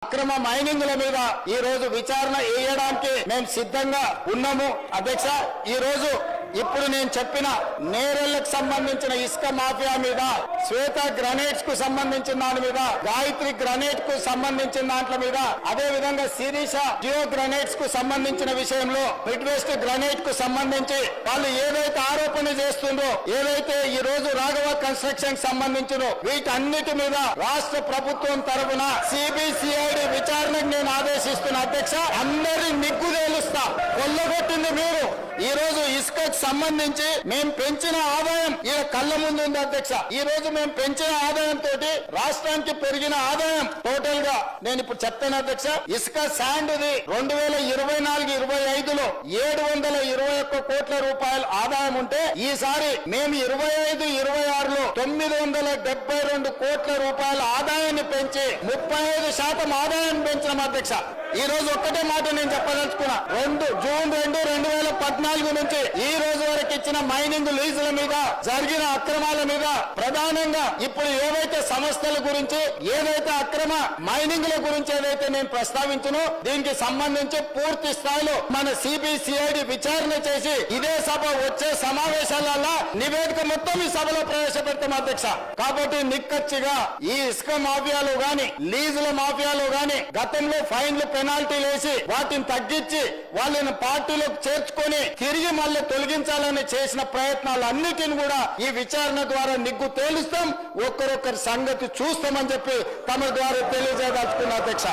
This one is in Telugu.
అక్రమ మైనింగ్ల మీద ఈ రోజు విచారణ చేయడానికి మేము సిద్ధంగా ఉన్నాము అధ్యక్ష। ఈ రోజు ఇప్పుడు నేను చెప్పిన నేరెళ్లకు సంబంధించిన ఇసుక మాఫియా మీద, శ్వేత గ్రనేట్స్ కు సంబంధించిన దాని మీద, గాయత్రి గ్రనేట్ కు సంబంధించిన దాంట్ల మీద, అదే విధంగా శిరీష జియో గ్రనేట్స్ కు సంబంధించిన విషయంలో, మిడ్ వెస్ట్ గ్రనేట్ కు సంబంధించి వాళ్ళు ఏదైతే ఆరోపణ చేస్తుందో, ఏదైతే ఈ రోజు రాఘవ కన్స్ట్రక్షన్ సంబంధించినో వీటన్నిటి మీద రాష్ట్ర ప్రభుత్వం తరఫున సిబిసిఐడి విచారణకు నేను ఆదేశిస్తున్నా అధ్యక్ష। అందరి నిగ్గు తేలుస్తా, కొల్లగొట్టింది మీరు। ఈ రోజు ఇసుకకు సంబంధించి మేము పెంచిన ఆదాయం ఈ కళ్ళ ముందు ఉంది అధ్యక్ష। ఈ రోజు మేము పెంచిన ఆదాయం తోటి రాష్ట్రానికి పెరిగిన ఆదాయం టోటల్ గా నేను ఇప్పుడు చెప్తాను అధ్యక్ష। ఇసుక శాండ్ ది 2024-25లో 721 కోట్ల రూపాయల ఆదాయం ఉంటే ఈసారి మేము 25-26లో 972 కోట్ల రూపాయల ఆదాయాన్ని పెంచి 35% ఆదాయాన్ని పెంచినాం అధ్యక్ష। ఈ రోజు ఒక్కటే మాట నేను చెప్పదలుచుకున్నా, జూన్ 2, 2014 నుంచి ఈ రోజు వరకు ఇచ్చిన మైనింగ్ లీజుల మీద జరిగిన అక్రమాల మీద, ప్రధానంగా ఇప్పుడు ఏవైతే సంస్థల గురించి, ఏదైతే అక్రమ మైనింగ్ల గురించి ఏదైతే నేను ప్రస్తావించునో దీనికి సంబంధించి పూర్తి స్థాయిలో మన సిబిసిఐడి విచారణ చేసి ఇదే సభ వచ్చే సమావేశాలలో నివేదిక మొత్తం ఈ సభలో ప్రవేశపెడతాం అధ్యక్ష। కాబట్టి నిక్కచ్చిగా ఈ ఇసుక మాఫియాలు గాని, లీజుల మాఫియాలు గాని గతంలో ఫైన్లు, పెనాల్టీలు వేసి వాటిని తగ్గించి వాళ్ళని పార్టీలోకి చేర్చుకొని తిరిగి మళ్ళీ తొలగించాలని చేసిన ప్రయత్నాలన్నిటిని కూడా ఈ విచారణ ద్వారా నిగ్గు తేలుస్తాం, ఒక్కరొక్కరి సంగతి చూస్తామని చెప్పి తమ ద్వారా తెలియజేయదలుచుకున్న అధ్యక్ష।